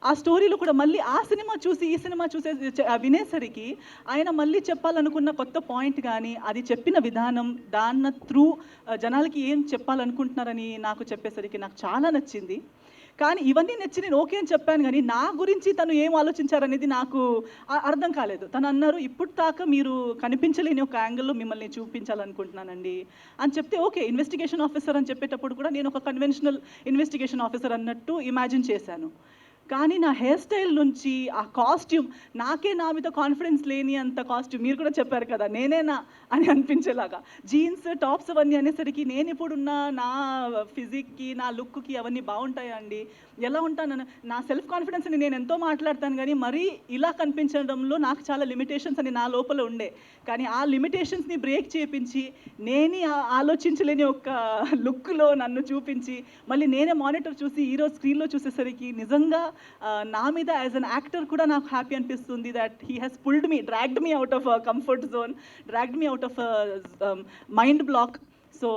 ఆ స్టోరీలో కూడా మళ్ళీ ఆ సినిమా చూసి ఈ సినిమా వినేసరికి ఆయన మళ్ళీ చెప్పాలనుకున్న కొత్త పాయింట్ కానీ, అది చెప్పిన విధానం, దాని త్రూ జనాలకి ఏం చెప్పాలనుకుంటున్నారని నాకు చెప్పేసరికి నాకు చాలా నచ్చింది. కానీ ఇవన్నీ నచ్చి నేను ఓకే అని చెప్పాను, కానీ నా గురించి తను ఏం ఆలోచించారనేది నాకు అర్థం కాలేదు. తను అన్నారు, ఇప్పుడు దాకా మీరు కనిపించలేని ఒక యాంగిల్లో మిమ్మల్ని చూపించాలనుకుంటున్నానండి అని చెప్తే, ఓకే ఇన్వెస్టిగేషన్ ఆఫీసర్ అని చెప్పేటప్పుడు కూడా నేను ఒక కన్వెన్షనల్ ఇన్వెస్టిగేషన్ ఆఫీసర్ అన్నట్టు ఇమాజిన్ చేశాను. కానీ నా హెయిర్ స్టైల్ నుంచి ఆ కాస్ట్యూమ్, నాకే నా మీద కాన్ఫిడెన్స్ లేని అంత కాస్ట్యూమ్, మీరు కూడా చెప్పారు కదా నేనేనా అని అనిపించేలాగా జీన్స్ టాప్స్ అవన్నీ అనేసరికి నేను ఇప్పుడున్న నా ఫిజిక్కి నా లుక్కి అవన్నీ బాగుంటాయా అండి, ఎలా ఉంటాను, నా సెల్ఫ్ కాన్ఫిడెన్స్ని నేను ఎంతో మాట్లాడతాను, కానీ మరీ ఇలా కనిపించడంలో నాకు చాలా లిమిటేషన్స్ అని నా లోపల ఉండే. కానీ ఆ లిమిటేషన్స్ని బ్రేక్ చేయించి నేనే ఆలోచించలేని ఒక లుక్లో నన్ను చూపించి మళ్ళీ నేనే మానిటర్ చూసి ఈరోజు స్క్రీన్లో చూసేసరికి నిజంగా నా మీద యాజ్ అన్ యాక్టర్ కూడా నాకు హ్యాపీ అనిపిస్తుంది. That he has pulled me, dragged me out of comfort zone, dragged me out of mind block. So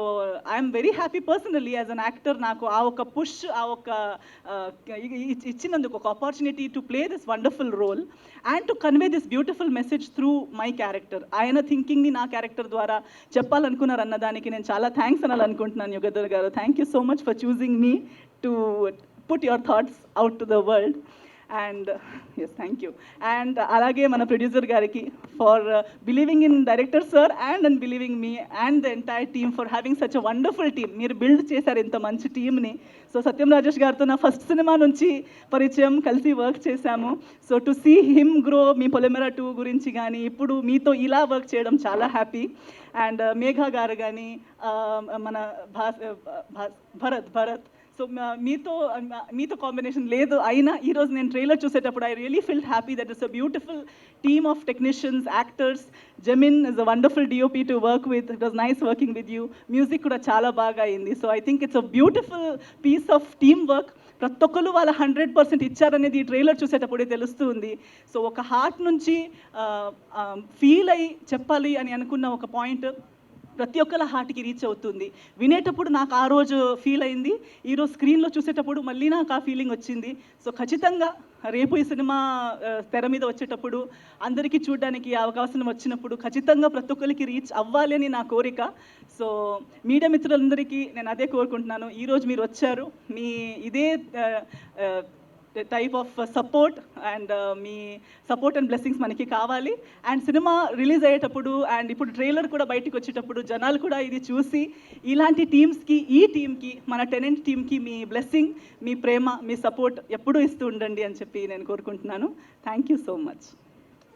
I'm very happy personally as an actor, నాకు ఆ ఒక పుష్, ఆ ఒక ఇచ్చినందుకు, ఒక opportunity to play this wonderful role and to convey this beautiful message through my character. ఆయన థింకింగ్ని నా క్యారెక్టర్ ద్వారా చెప్పాలనుకున్నారు అన్నదానికి నేను చాలా థ్యాంక్స్ అనాలనుకుంటున్నాను యుగంధర్ గారు. Thank you so much for choosing me to put your thoughts out to the world. And yes, thank you. And alage mana producer gariki for believing in director sir and believing me and the entire team for having such a wonderful team. Meer build chesaru inta manchi team ni. So Satyam Rajesh gartho na first cinema nunchi parichayam, kalsi work chesamu. So to see him grow, మీ పొలిమేరా 2 గురించి కానీ ఇప్పుడు మీతో ఇలా వర్క్ చేయడం చాలా హ్యాపీ. అండ్ మేఘా గారు కానీ మన భరత్, సో మీతో కాంబినేషన్ లేదు అయినా ఈరోజు నేను ట్రైలర్ చూసేటప్పుడు I really feel happy that it's a beautiful team of technicians, actors. Jemin is a wonderful DOP to work with, it was nice working with you. Music కూడా చాలా బాగా అయింది. So I think it's a beautiful piece of team work. ప్రతి ఒక్కరు వాళ్ళ 100% ఇచ్చారనేది ఈ ట్రైలర్ చూసేటప్పుడే తెలుస్తుంది. సో ఒక హార్ట్ నుంచి ఫీల్ అయ్యి చెప్పాలి అని అనుకున్న ఒక పాయింట్ ప్రతి ఒక్కళ్ళ హార్ట్కి రీచ్ అవుతుంది. వినేటప్పుడు నాకు ఆ రోజు ఫీల్ అయింది, ఈరోజు స్క్రీన్లో చూసేటప్పుడు మళ్ళీ నాకు ఆ ఫీలింగ్ వచ్చింది. సో ఖచ్చితంగా రేపు ఈ సినిమా తెర మీద వచ్చేటప్పుడు అందరికీ చూడడానికి అవకాశం వచ్చినప్పుడు ఖచ్చితంగా ప్రతి ఒక్కరికి రీచ్ అవ్వాలి అని నా కోరిక. సో మీడియా మిత్రులందరికీ నేను అదే కోరుకుంటున్నాను. ఈరోజు మీరు వచ్చారు, మీ ఇదే type of support and me support and blessings మనకి కావాలి. అండ్ సినిమా రిలీజ్ అయ్యేటప్పుడు అండ్ ఇప్పుడు ట్రైలర్ కూడా బయటకు వచ్చేటప్పుడు జనాలు కూడా ఇది చూసి ఇలాంటి టీమ్స్కి, ఈ టీమ్కి, మన టెనెంట్ టీమ్కి మీ బ్లెస్సింగ్, మీ ప్రేమ, మీ సపోర్ట్ ఎప్పుడూ ఇస్తూ ఉండండి అని చెప్పి నేను కోరుకుంటున్నాను. Thank you so much.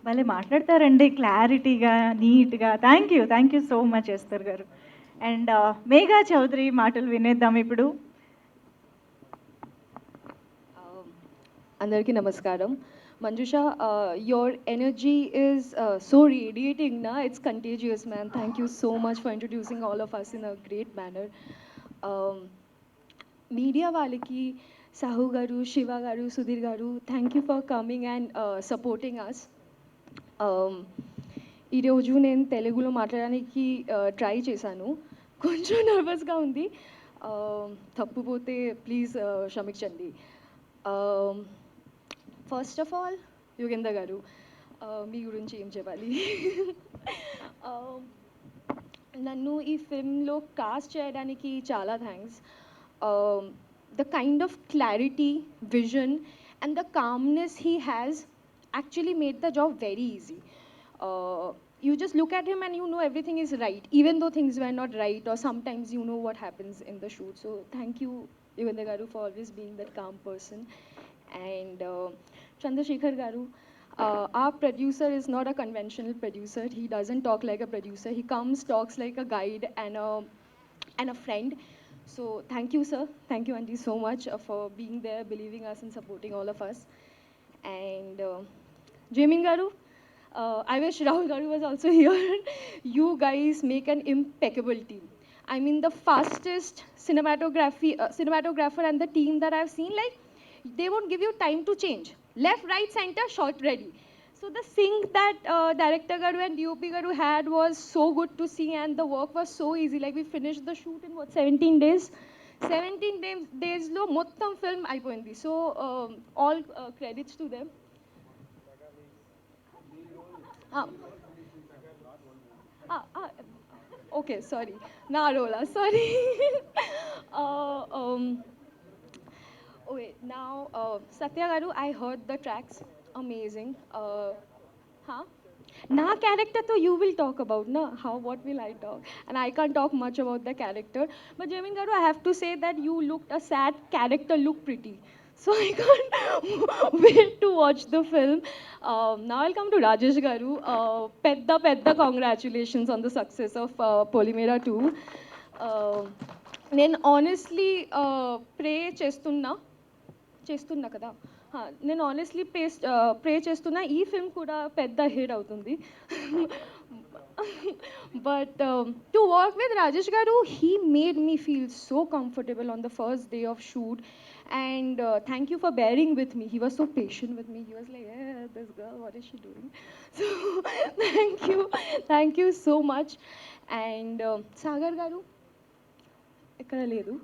భలే మాట్లాడతారండి, క్లారిటీగా, నీట్గా. Thank you so much Esther గారు. అండ్ మేఘా చౌదరి మాటలు వినేద్దాం ఇప్పుడు. Andarki namaskaram. Manjusha, your energy is so radiating, na? It's contagious, man. Thank you so much for introducing all of us in a great manner. Media waliki, Sahu garu, Shiva garu, Sudhir garu, thank you for coming and supporting us. ఈ రోజు నేను తెలుగులో మాట్లాడడానికి ట్రై చేశాను, కొంచెం నర్వస్గా ఉంది. తప్పుపోతే ప్లీజ్ క్షమించండి. ఫస్ట్ ఆఫ్ ఆల్ యుగేందర్ గారు, మీ గురించి ఏం చెప్పాలి? నన్ను ఈ ఫిల్మ్లో కాస్ట్ చేయడానికి చాలా thanks. The kind of clarity, vision and the calmness he has actually made the job very easy. You just look at him and you know everything is right, even though things were not right, or sometimes you know what happens in the shoot. So thank you, Yugandhar Garu, for always being that calm person. And Chandrasekhar Garu, our producer is not a conventional producer. He doesn't talk like a producer. He comes, talks like a guide and a friend. So thank you, sir. Thank you, Auntie, so much for being there, believing us and supporting all of us. And Jamin Garu, I wish Rahul Garu was also here. You guys make an impeccable team. I mean, the fastest cinematographer and the team that I've seen, like, they won't give you time to change. Left, right, center, shot ready. So the sync that director Garu and DOP Garu had was so good to see, and the work was so easy. Like, we finished the shoot in what, 17 days? 17 days lo mottam film అయిపోయింది. So all credits to them. Ah. Okay, sorry. Na rola, sorry. Oh wait, now Satya Garu, I heard the tracks, amazing. Huh? Na character to you will talk about, na? How, what will I talk? And I can't talk much about the character. But Jamin Garu, I have to say that you looked, a sad character looked pretty. So I can't wait to watch the film. Now I'll come to Rajesh Garu. Pedda congratulations on the success of Polymera 2. నేను ఆనెస్ట్లీ ప్రే చేస్తున్నా కదా, నేను ఆనెస్ట్లీ ప్రే చేస్తున్నా ఈ ఫిల్మ్ కూడా పెద్ద హిట్ అవుతుంది. But to work with Rajesh గారు, he made me feel so comfortable on the first day of shoot. And thank you for bearing with me. He was so patient with me. He was like, "Yeah, this girl, what is she doing?" So thank you so much. And Sagar Garu, ikkada ledu.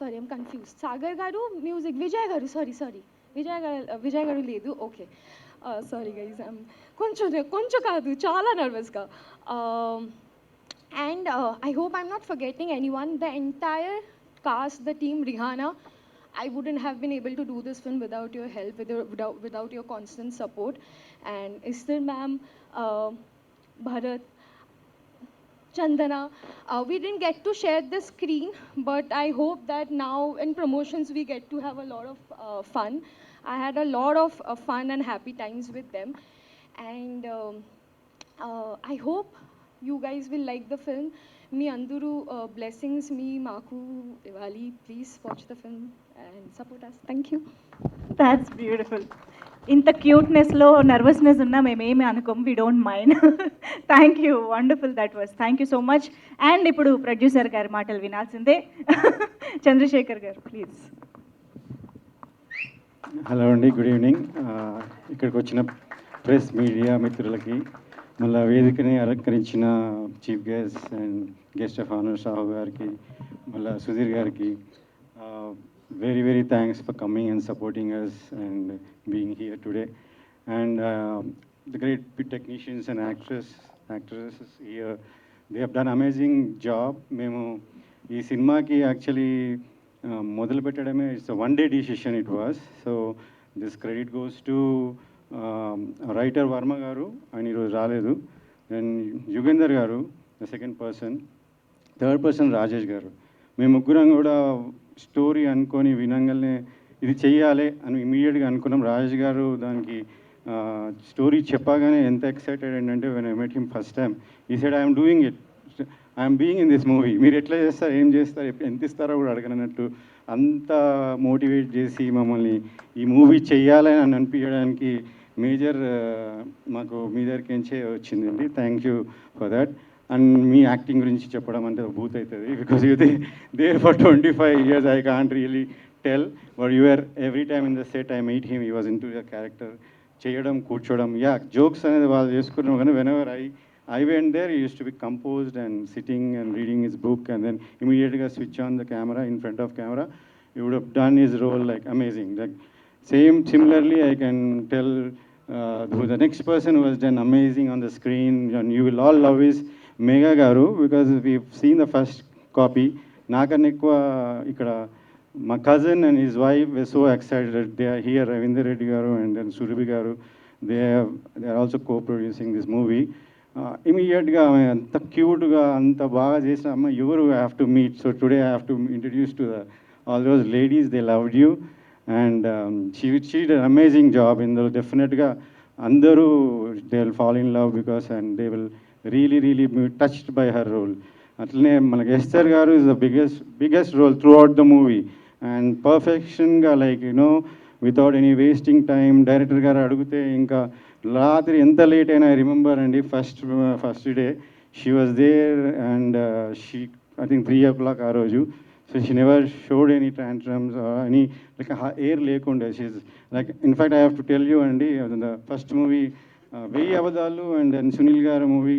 Sorry, I'm confused. Sagar Garu, music. Vijay Garu, sorry. Vijay Garu ledu. Okay. Sorry guys, I'm koncho kaadu, chala nervous ga. And I hope I'm not forgetting anyone. The entire cast, the team, Rihanna, I wouldn't have been able to do this film without your help, without your constant support. And Esther ma'am, Bharat, Chandana, we didn't get to share the screen, but I hope that now in promotions we get to have a lot of fun. I had a lot of fun and happy times with them. And I hope you guys will like the film. మీ అందరూ బ్లెస్సింగ్స్ మీ మాకు ఇవ్వాలి. Please watch the film and support us. Thank you. That's beautiful. ఇంత క్యూట్నెస్లో నర్వస్నెస్ ఉన్నా మేమేమి అనుకోం, we don't mind. Thank you, wonderful that was. Thank you so much. And ఇప్పుడు ప్రొడ్యూసర్ గారి మాటలు వినాల్సిందే. చంద్రశేఖర్ గారు ప్లీజ్. హలో అండి, గుడ్ ఈవినింగ్. ఇక్కడికి వచ్చిన ప్రెస్ మీడియా మిత్రులకి, మళ్ళీ వేదికని అలంకరించిన chief guest and guest of honour Sahu గారికి, మళ్ళీ సుధీర్ గారికి very very thanks for coming and supporting us and being here today. And the great technicians and actresses here, they have done amazing job. మేము ఈ సినిమాకి యాక్చువల్లీ మొదలు పెట్టడమే it's one day decision it was. So this credit goes to writer Varma garu, ఆయన ఈరోజు రాలేదు. Then Yugender garu the second person, third person Rajesh garu. మేము ముగ్గురం కూడా స్టోరీ అనుకొని వినంగానే ఇది చెయ్యాలి అని ఇమీడియట్గా అనుకున్నాం. రాజేష్ గారు దానికి స్టోరీ చెప్పగానే ఎంత ఎక్సైటెడ్ ఏంటంటే, when I met him first time ఈ side I'm doing it, I'm being in this movie, మీరు ఎట్లా చేస్తారు, ఏం చేస్తారు, ఎంత ఇస్తారో కూడా అడగనట్టు అంత మోటివేట్ చేసి మమ్మల్ని ఈ మూవీ చెయ్యాలని అని అనిపించడానికి మేజర్ మాకు మీ దగ్గరికి వచ్చిందండి. Thank you for that. And మీ యాక్టింగ్ గురించి చెప్పడం అంటే బూత్ అవుతుంది, because you there for 25 years I can't really tell, but you are every time in the set I meet him, he was into the character. చేయడం, కూర్చోవడం, జోక్స్ అనేది వాళ్ళు చేసుకున్నాం, కానీ whenever I went there, he used to be composed and sitting and reading his book, and then immediately switch on the camera, in front of camera, he would have done his role like amazing. Like similarly, I can tell who the next person who has done amazing on the screen, and you will all love is Megha Garu, because we've seen the first copy. Nakanna ekkuva ikkada my cousin and his wife were so excited that they are here, Ravindra Reddy Garu and then Surabhi Garu. They are also co-producing this movie. Immediately ఆమె అంత క్యూట్గా అంత బాగా చేసిన అమ్మ ఎవరు have to meet. So today I have to introduce to all those ladies, they loved you and she did an amazing job. ఇందులో డెఫినెట్గా అందరూ they will fall in love because and they will really be touched by her role. అట్లనే మనకి ఎస్టర్ గారు is the biggest role throughout the movie and పర్ఫెక్షన్గా like you know without any wasting time director గారు అడిగితే ఇంకా రాత్రి ఎంత లేట్ అయినా ఐ రిమెంబర్ అండి first day she was there and she I think 3 o'clock ఆ రోజు. So she never showed any tantrums any like air లేకుండే. She like in fact I have to tell you అండి ద ఫస్ట్ మూవీ 1000 అబద్ధాలు అండ్ దెన్ సునీల్ గారు movie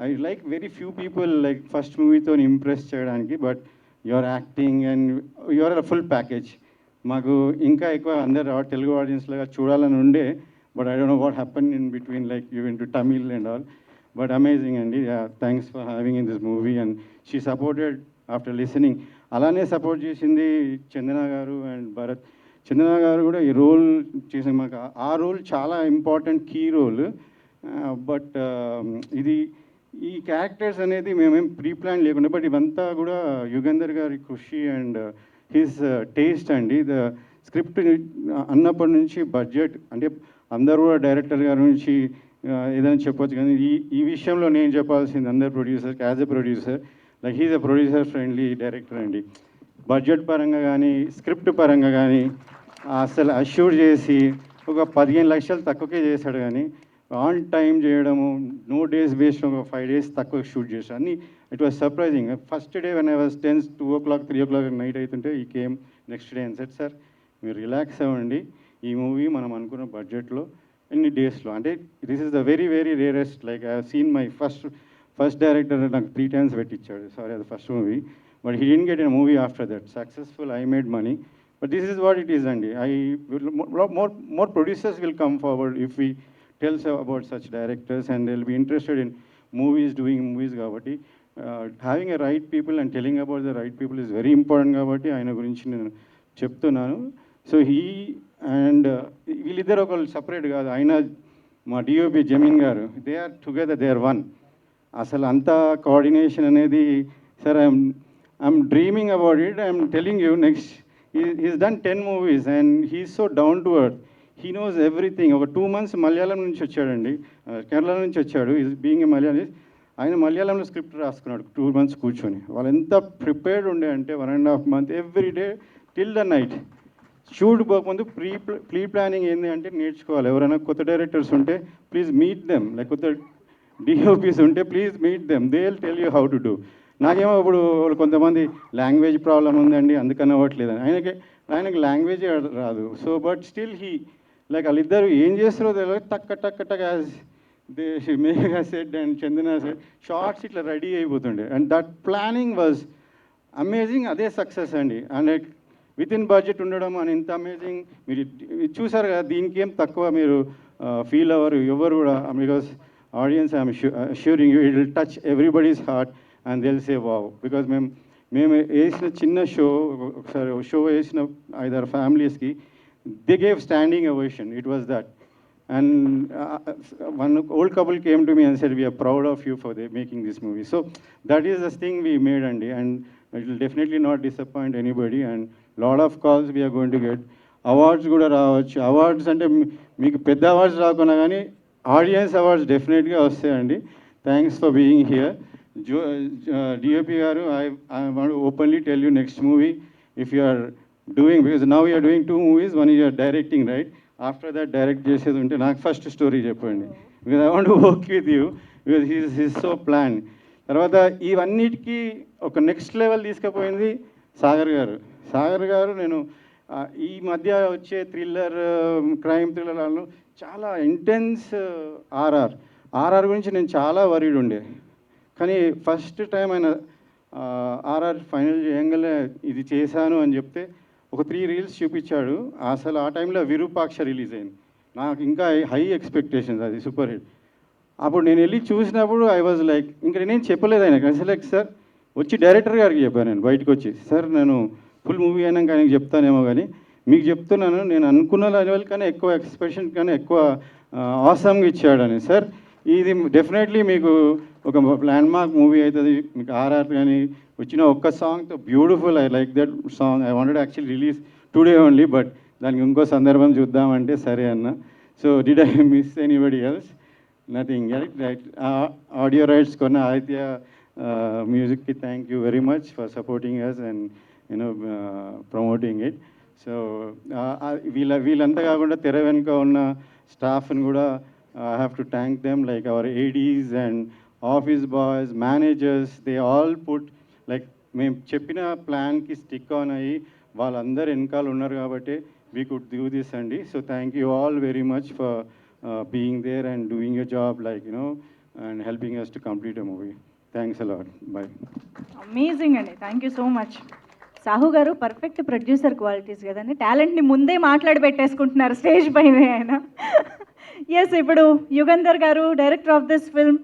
I like very few people like first మూవీతో ఇంప్రెస్ చేయడానికి, but your acting and your full package. మాకు ఇంకా ఎక్కువ అందరు తెలుగు ఆడియన్స్లాగా చూడాలని ఉండే, but I don't know what happen in between like you in to Tamil and all. But amazing అండి, thanks for having in this movie and she supported after listening. అలానే సపోర్ట్ చేసింది చందన గారు అండ్ భరత్. చందన గారు కూడా ఈ రోల్ చేసిన మాకు ఆ రోల్ చాలా ఇంపార్టెంట్ కీ రోల్. బట్ ఇది ఈ క్యారెక్టర్స్ అనేది మేమేం ప్రీ ప్లాన్ లేకుండా, బట్ ఇవంతా కూడా యుగంధర్ గారి కృషి అండ్ హిస్ టేస్ట్ అండి. ద స్క్రిప్ట్ అన్నప్పటి నుంచి బడ్జెట్ అంటే అందరూ కూడా డైరెక్టర్ గారి నుంచి ఏదైనా చెప్పొచ్చు, కానీ ఈ విషయంలో నేను చెప్పాల్సింది అందరు ప్రొడ్యూసర్కి as a producer like he's a producer friendly director అండి. బడ్జెట్ పరంగా కానీ స్క్రిప్ట్ పరంగా కానీ అసలు అష్యూర్ చేసి ఒక 15 లక్షలు తక్కువకే చేశాడు, కానీ ఆన్ టైం చేయడము, నో డేస్ వేస్ట్, ఒక 5 days తక్కువ షూట్ చేశాడు అన్నీ. It was surprising. First day when I was 2 o'clock 3 o'clock night అవుతుంటే ఈ came next day and set sir మీరు రిలాక్స్ అవ్వండి, ఈ మూవీ మనం అనుకున్న బడ్జెట్లో ఎన్ని డేస్లో అంటే this is the very very rarest. Like I have seen my first director నాకు 3 times పెట్టించాడు, సారీ అది first movie, but he didn't get a movie after that. Successful, I made money, but this is what it is అండి. more producers will come forward if we tell about such directors and they'll be interested in doing movies కాబట్టి having a right people and telling about the right people is very important కాబట్టి ఆయన గురించి నేను చెప్తున్నాను. సో హీ అండ్ వీళ్ళిద్దరు ఒకళ్ళు సపరేట్ కాదు, ఆయన మా DOP Zameen garu, they are together, they are one. అసలు అంతా కోఆర్డినేషన్ అనేది sir I'm dreaming about it. I'm telling you next he's done 10 movies and he's so down to earth. He knows everything. ఒక 2 months మలయాళం నుంచి వచ్చాడండి, కేరళ నుంచి వచ్చాడు. Is being a Malayali. ఆయన మలయాళంలో స్క్రిప్ట్ రాసుకున్నాడు 2 months కూర్చొని. వాళ్ళు ఎంత ప్రిపేర్డ్ ఉండే అంటే 1.5 months every day till the night. Shoot పోకముందు ప్రీ ప్లానింగ్ ఏంటి అంటే నేర్చుకోవాలి. ఎవరైనా కొత్త డైరెక్టర్స్ ఉంటే ప్లీజ్ మీట్ దెమ్, లైక్ కొత్త డిఓపీస్ ఉంటే please meet them, they will tell you how to do. నాకేమో ఇప్పుడు కొంతమంది లాంగ్వేజ్ ప్రాబ్లం ఉందండి అందుకని అవ్వట్లేదని, ఆయనకి లాంగ్వేజ్ రాదు. So but still he like వాళ్ళిద్దరు ఏం చేస్తారో తెలియదు, టక్ as they Megha said and Chandana said shots ఇట్లా రెడీ అయిపోతుండే. And that planning was amazing. అదే సక్సెస్ అండి. అండ్ విత్ ఇన్ బడ్జెట్ ఉండడం అని ఇంత అమేజింగ్. మీరు చూసారు కదా, దీనికి ఏం తక్కువ మీరు ఫీల్ అవ్వరు ఎవరు కూడా, because audience I'm assuring you it will touch everybody's heart and they'll say wow, because మేము వేసిన చిన్న షో, ఒకసారి షో వేసిన 5-6 ఫ్యామిలీస్కి they gave standing ovation. It was that. And one old couple came to me and said we are proud of you for making this movie. So that is the thing we made and it will definitely not disappoint anybody. And lot of calls we are going to get. Awards kuda raavachu. Awards ante meeku pedda awards raakuna gaani audience awards definitely vastayandi. Thanks for being here. DOP garu, I want to openly tell you next movie if you are doing, because now you are doing 2 movies, one is you are directing, right? After that direct chesedi unte నాకు ఫస్ట్ స్టోరీ చెప్పండి, because I want to work with you, because he's so planned. తర్వాత ఇవన్నిటికీ ఒక నెక్స్ట్ లెవెల్ తీసుకుపోయింది సాగర్ గారు. నేను ఈ మధ్య వచ్చే థ్రిల్లర్ క్రైమ్ థ్రిల్లర్లను చాలా ఇంటెన్స్ ఆర్ఆర్ గురించి నేను చాలా వరీడ్ ఉండే, కానీ ఫస్ట్ టైం ఆయన ఆర్ఆర్ ఫైనల్ చేయగానే ఇది చేశాను అని చెప్తే ఒక 3 reels చూపించాడు. అసలు ఆ టైంలో విరూపాక్ష రిలీజ్ అయింది. నాకు ఇంకా హై ఎక్స్పెక్టేషన్స్, అది సూపర్ హిట్. అప్పుడు నేను వెళ్ళి చూసినప్పుడు ఐ వాజ్ లైక్, ఇంకా నేను చెప్పలేదు ఆయనకి. అసలు లైక్ సార్ వచ్చి డైరెక్టర్ గారికి చెప్పాను నేను బయటకు వచ్చి, సార్ నేను ఫుల్ మూవీ అయినాక ఆయనకి చెప్తానేమో కానీ మీకు చెప్తున్నాను, నేను అనుకున్న లెవెల్ కానీ ఎక్కువ ఎక్స్ప్రెషన్ కానీ ఎక్కువ ఆసమ్గా ఇచ్చాడని. సార్ ఇది డెఫినెట్లీ మీకు ఒక ల్యాండ్మార్క్ మూవీ అవుతుంది. మీకు ఆర్ఆర్ కానీ వచ్చిన ఒక్క సాంగ్తో beautiful, I like that song. I wanted actually release today only, but దానికి ఇంకో సందర్భం చూద్దామంటే సరే అన్న. So did I miss anybody else? Nothing, right. Audio rights కొన్న ఆదిత్య మ్యూజిక్కి thank you very much for supporting us and you know promoting it. So వీళ్ళంతా కాకుండా తెర వెనుక ఉన్న స్టాఫ్ని కూడా I have to thank them, like our ADs and office boys, managers, they all put, like, మేము చెప్పిన ప్లాన్కి స్టిక్ ఆన్ అయ్యి వాళ్ళందరూ వెనకాల ఉన్నారు కాబట్టి వీ కుడ్ డూ దిస్ అండి. So thank you all very much for being there and doing a job like and helping us to complete a movie. Thanks a lot. Bye. Amazing అండి, thank you so much. Sahu గారు పర్ఫెక్ట్ ప్రొడ్యూసర్ క్వాలిటీస్ కదండి, టాలెంట్ని ముందే మాట్లాడి పెట్టేసుకుంటున్నారు స్టేజ్ పైన ఆయన. ఎస్, ఇప్పుడు యుగంధర్ గారు, డైరెక్టర్ ఆఫ్ దిస్ ఫిల్మ్,